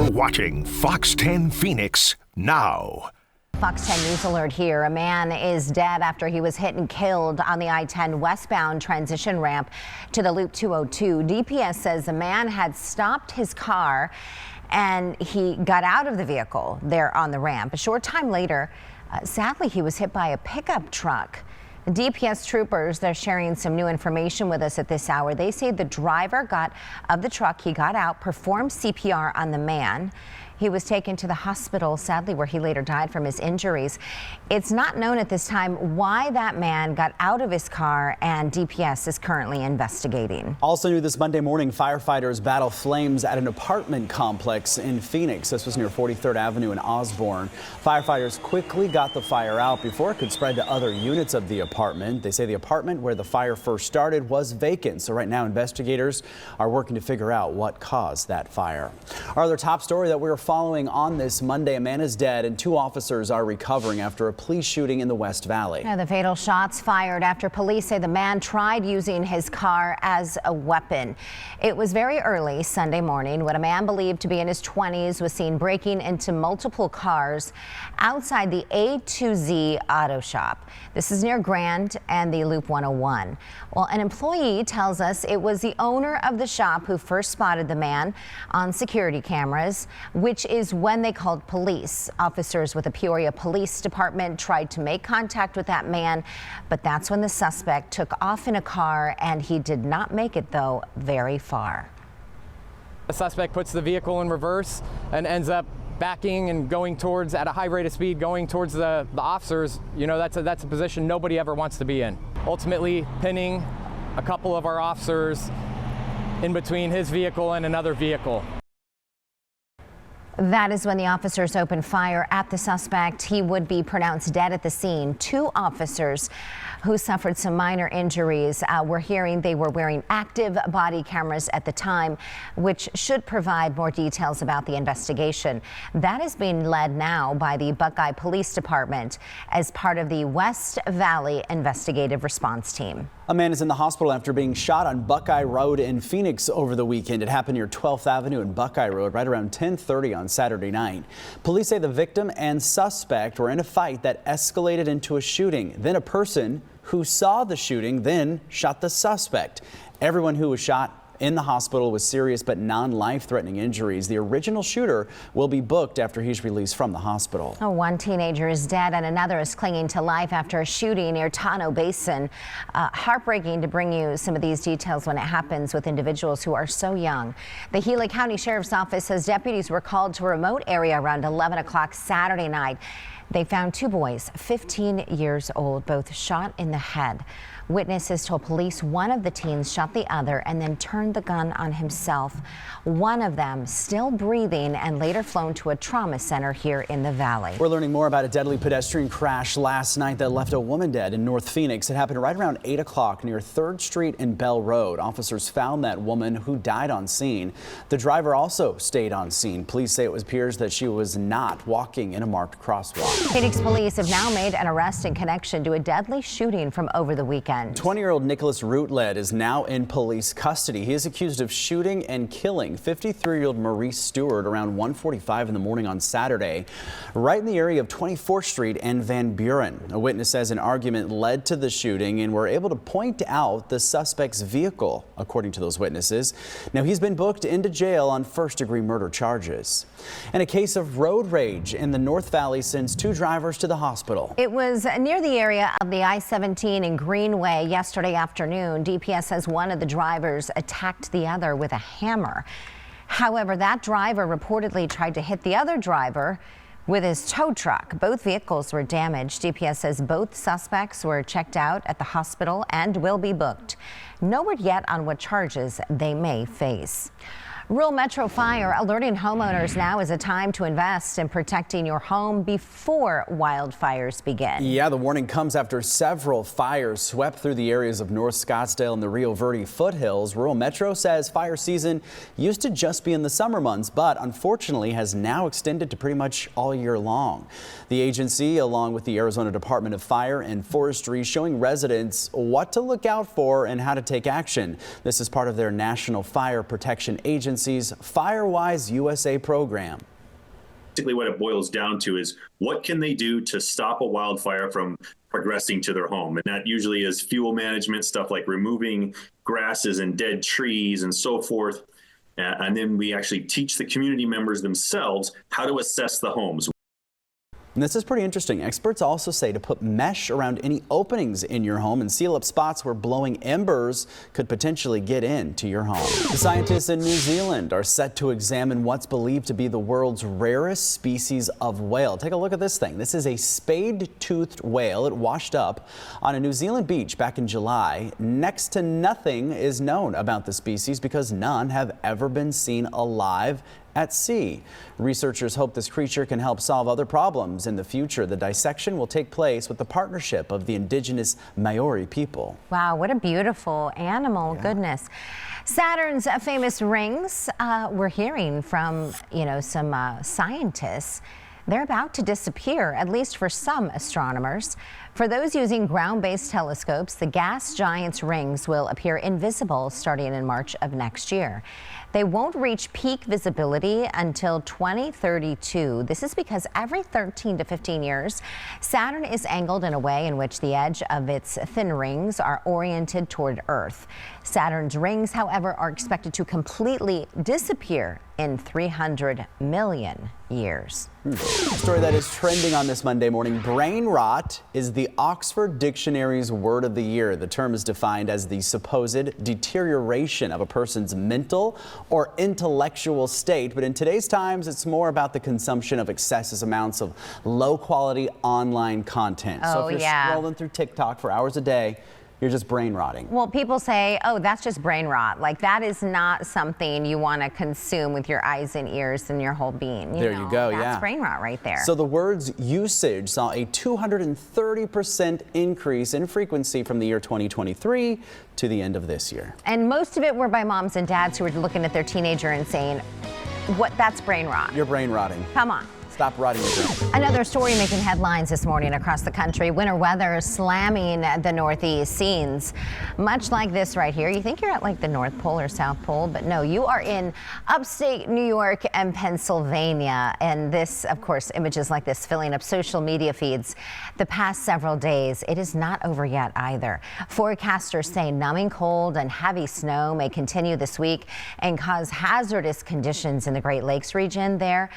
You're watching Fox 10 Phoenix now. Fox 10 News Alert here. A man is dead after he was hit and killed on the I-10 westbound transition ramp to the Loop 202. DPS says the man had stopped his car and he got out of the vehicle there on the ramp. A short time later, sadly, he was hit by a pickup truck. The DPS troopers, they're sharing some new information with us at this hour. They say the driver of the truck, he got out, performed CPR on the man. He was taken to the hospital, sadly, where he later died from his injuries. It's not known at this time why that man got out of his car, and DPS is currently investigating. Also new this Monday morning, firefighters battle flames at an apartment complex in Phoenix. This was near 43rd Avenue in Osborne. Firefighters quickly got the fire out before it could spread to other units of the apartment. They say the apartment where the fire first started was vacant. So right now, investigators are working to figure out what caused that fire. Our other top story that we're following on this Monday, a man is dead and 2 officers are recovering after a police shooting in the West Valley. The fatal shots fired after police say the man tried using his car as a weapon. It was very early Sunday morning when a man believed to be in his 20s was seen breaking into multiple cars outside the A2Z auto shop. This is near Grand and the Loop 101. Well, an employee tells us it was the owner of the shop who first spotted the man on security cameras, which is when they called police. Officers with the Peoria Police Department tried to make contact with that man, but that's when the suspect took off in a car, and he did not make it, though, very far. The suspect puts the vehicle in reverse and ends up backing and going towards, at a high rate of speed, going towards the officers. You know, that's a position nobody ever wants to be in. Ultimately pinning a couple of our officers in between his vehicle and another vehicle. That is when the officers opened fire at the suspect. He would be pronounced dead at the scene. 2 officers who suffered some minor injuries. We're hearing they were wearing active body cameras at the time, which should provide more details about the investigation. That is being led now by the Buckeye Police Department as part of the West Valley Investigative Response Team. A man is in the hospital after being shot on Buckeye Road in Phoenix over the weekend. It happened near 12th Avenue and Buckeye Road right around 10:30 on Saturday night. Police say the victim and suspect were in a fight that escalated into a shooting. Then a person who saw the shooting then shot the suspect. Everyone who was shot in the hospital with serious but non-life-threatening injuries. The original shooter will be booked after he's released from the hospital. One teenager is dead and another is clinging to life after a shooting near Tano Basin. Heartbreaking to bring you some of these details when it happens with individuals who are so young. The Gila County Sheriff's Office says deputies were called to a remote area around 11 o'clock Saturday night. They found 2 boys, 15 years old, both shot in the head. Witnesses told police one of the teens shot the other and then turned the gun on himself. One of them still breathing and later flown to a trauma center here in the valley. We're learning more about a deadly pedestrian crash last night that left a woman dead in North Phoenix. It happened right around 8 o'clock near 3rd Street and Bell Road. Officers found that woman who died on scene. The driver also stayed on scene. Police say it appears that she was not walking in a marked crosswalk. Phoenix police have now made an arrest in connection to a deadly shooting from over the weekend. 20-year-old Nicholas Routledge is now in police custody. He is accused of shooting and killing 53-year-old Maurice Stewart around 1:45 in the morning on Saturday, right in the area of 24th Street and Van Buren. A witness says an argument led to the shooting and were able to point out the suspect's vehicle, according to those witnesses. Now he's been booked into jail on first-degree murder charges. And a case of road rage in the North Valley sends 2 drivers to the hospital. It was near the area of the I-17 in Greenway yesterday afternoon. DPS says one of the drivers attacked the other with a hammer. However, that driver reportedly tried to hit the other driver with his tow truck. Both vehicles were damaged. DPS says both suspects were checked out at the hospital and will be booked. No word yet on what charges they may face. Rural Metro Fire alerting homeowners now is a time to invest in protecting your home before wildfires begin. Yeah, the warning comes after several fires swept through the areas of North Scottsdale and the Rio Verde foothills. Rural Metro says fire season used to just be in the summer months, but unfortunately has now extended to pretty much all year long. The agency, along with the Arizona Department of Fire and Forestry, showing residents what to look out for and how to take action. This is part of their National Fire Protection Agency Agency's FireWise USA program. Basically, what it boils down to is what can they do to stop a wildfire from progressing to their home? And that usually is fuel management, stuff like removing grasses and dead trees and so forth. And then we actually teach the community members themselves how to assess the homes. And this is pretty interesting. Experts also say to put mesh around any openings in your home and seal up spots where blowing embers could potentially get into your home. The scientists in New Zealand are set to examine what's believed to be the world's rarest species of whale. Take a look at this thing. This is a spade-toothed whale. It washed up on a New Zealand beach back in July. Next to nothing is known about the species because none have ever been seen alive at sea. Researchers hope this creature can help solve other problems in the future. The dissection will take place with the partnership of the indigenous Maori people. Wow, what a beautiful animal. Yeah. Goodness. Saturn's famous rings, we're hearing from, some scientists. They're about to disappear, at least for some astronomers. For those using ground-based telescopes, the gas giant's rings will appear invisible starting in March of next year. They won't reach peak visibility until 2032. This is because every 13 to 15 years, Saturn is angled in a way in which the edge of its thin rings are oriented toward Earth. Saturn's rings, however, are expected to completely disappear in 300 million years. A story that is trending on this Monday morning. Brain rot is the Oxford Dictionary's word of the year. The term is defined as the supposed deterioration of a person's mental or intellectual state. But in today's times, it's more about the consumption of excessive amounts of low quality online content. So if you're scrolling through TikTok for hours a day, you're just brain rotting. Well, people say, oh, that's just brain rot. Like, that is not something you want to consume with your eyes and ears and your whole being. There you go, That's brain rot right there. So the word's usage saw a 230% increase in frequency from the year 2023 to the end of this year. And most of it were by moms and dads who were looking at their teenager and saying, that's brain rot. You're brain rotting. Come on. Stop rotting your brain. Another story making headlines this morning across the country. Winter weather slamming the Northeast. Scenes much like this right here. You think you're at like the North Pole or South Pole, but no, you are in upstate New York and Pennsylvania. And this, of course, images like this filling up social media feeds the past several days. It is not over yet either. Forecasters say numbing cold and heavy snow may continue this week and cause hazardous conditions in the Great Lakes region there.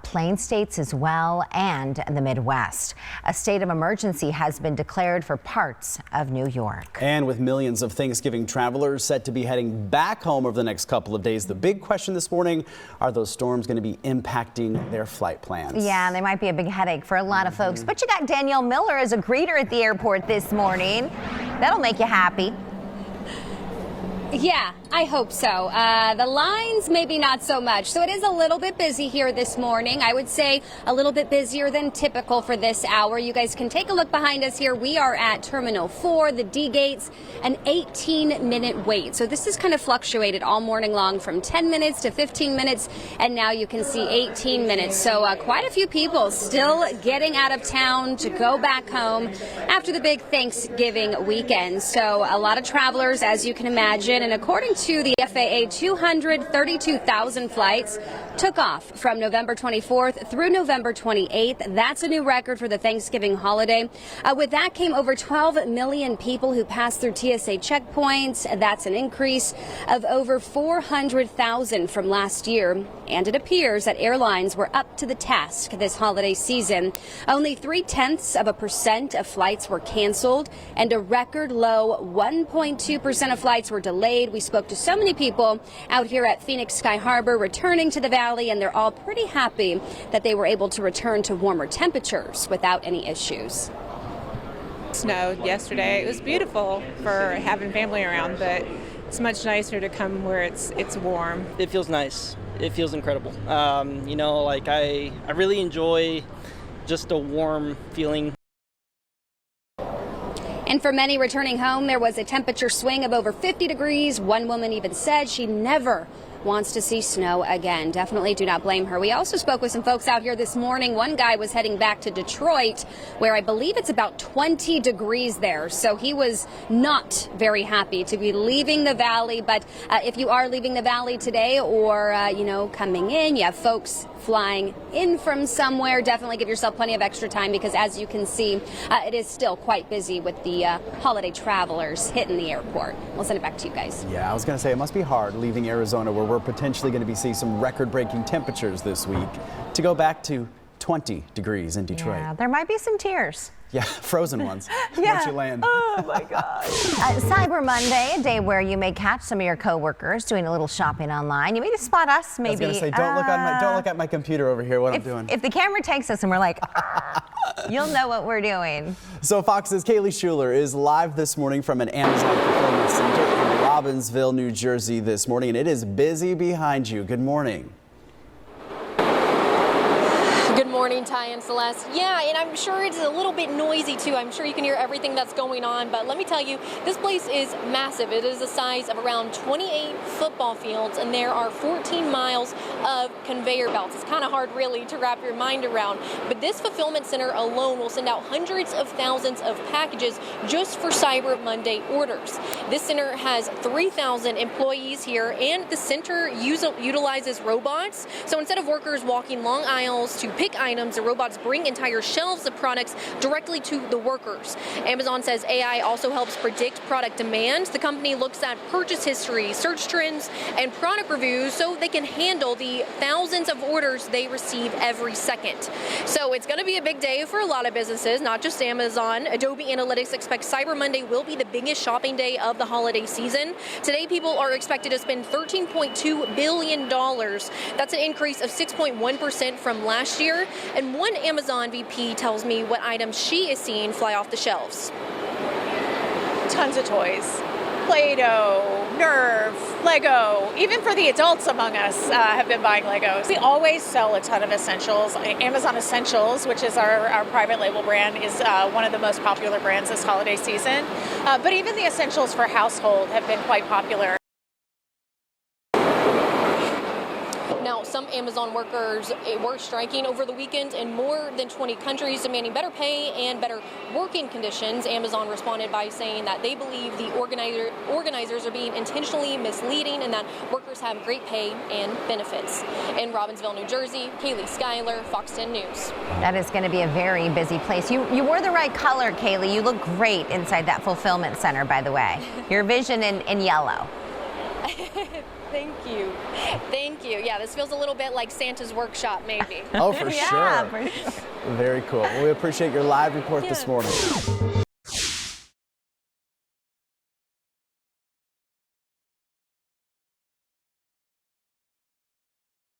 Plain states as well, and the Midwest. A state of emergency has been declared for parts of New York. And with millions of Thanksgiving travelers set to be heading back home over the next couple of days, the big question this morning, are those storms going to be impacting their flight plans? Yeah, they might be a big headache for a lot of folks. But you got Danielle Miller as a greeter at the airport this morning. That'll make you happy. Yeah, I hope so. The lines, maybe not so much. So it is a little bit busy here this morning. I would say a little bit busier than typical for this hour. You guys can take a look behind us here. We are at Terminal 4, the D gates, an 18-minute wait. So this has kind of fluctuated all morning long from 10 minutes to 15 minutes, and now you can see 18 minutes. So quite a few people still getting out of town to go back home after the big Thanksgiving weekend. So a lot of travelers, as you can imagine. And according to the FAA, 232,000 flights took off from November 24th through November 28th. That's a new record for the Thanksgiving holiday. With that came over 12 million people who passed through TSA checkpoints. That's an increase of over 400,000 from last year. And it appears that airlines were up to the task this holiday season. Only 0.3% of flights were canceled, and a record low 1.2% of flights were delayed. We spoke to so many people out here at Phoenix Sky Harbor returning to the valley, and they're all pretty happy that they were able to return to warmer temperatures without any issues. Snowed yesterday. It was beautiful for having family around, but it's much nicer to come where it's warm. It feels nice. It feels incredible. I really enjoy just a warm feeling. And for many returning home, there was a temperature swing of over 50 degrees. One woman even said she never wants to see snow again. Definitely do not blame her. We also spoke with some folks out here this morning. One guy was heading back to Detroit, where I believe it's about 20 degrees there. So he was not very happy to be leaving the valley. But if you are leaving the valley today or, coming in, you have folks flying in from somewhere, definitely give yourself plenty of extra time because, as you can see, it is still quite busy with the holiday travelers hitting the airport. We'll send it back to you guys. Yeah, I was going to say it must be hard leaving Arizona, where we're potentially going to be seeing some record-breaking temperatures this week, to go back to 20 degrees in Detroit. Yeah, there might be some tears. Yeah, frozen ones. Yeah. Once you land. Oh my gosh. Cyber Monday, a day where you may catch some of your coworkers doing a little shopping online. You may just spot us, maybe. I was going to say, don't look at my computer over here. I'm doing. If the camera takes us and we're like, you'll know what we're doing. So Fox's Kaylee Schuler is live this morning from an Amazon fulfillment center in Robbinsville, New Jersey this morning, and it is busy behind you. Good morning. Good morning, Ty and Celeste. Yeah, and I'm sure it's a little bit noisy too. I'm sure you can hear everything that's going on, but let me tell you, this place is massive. It is the size of around 28 football fields, and there are 14 miles of conveyor belts. It's kind of hard really to wrap your mind around, but this fulfillment center alone will send out hundreds of thousands of packages just for Cyber Monday orders. This center has 3,000 employees here, and the center utilizes robots. So instead of workers walking long aisles to pick items, the robots bring entire shelves of products directly to the workers. Amazon says AI also helps predict product demand. The company looks at purchase history, search trends, and product reviews so they can handle the thousands of orders they receive every second. So it's going to be a big day for a lot of businesses, not just Amazon. Adobe Analytics expects Cyber Monday will be the biggest shopping day of the holiday season. Today, people are expected to spend $13.2 billion. That's an increase of 6.1% from last year. And one Amazon VP tells me what items she is seeing fly off the shelves. Tons of toys. Play-Doh, Nerf, Lego. Even for the adults among us have been buying Legos. We always sell a ton of essentials. Amazon Essentials, which is our private label brand, is one of the most popular brands this holiday season. But even the essentials for household have been quite popular. Now, some Amazon workers were striking over the weekend in more than 20 countries, demanding better pay and better working conditions. Amazon responded by saying that they believe the organizers are being intentionally misleading and that workers have great pay and benefits. In Robbinsville, New Jersey, Kaylee Schuyler, Fox 10 News. That is going to be a very busy place. You wore the right color, Kaylee. You look great inside that fulfillment center, by the way. Your vision in yellow. Thank you. Thank you. Yeah, this feels a little bit like Santa's workshop, maybe. Oh, for Yeah, sure. for sure. Very cool. Well, we appreciate your live report this morning.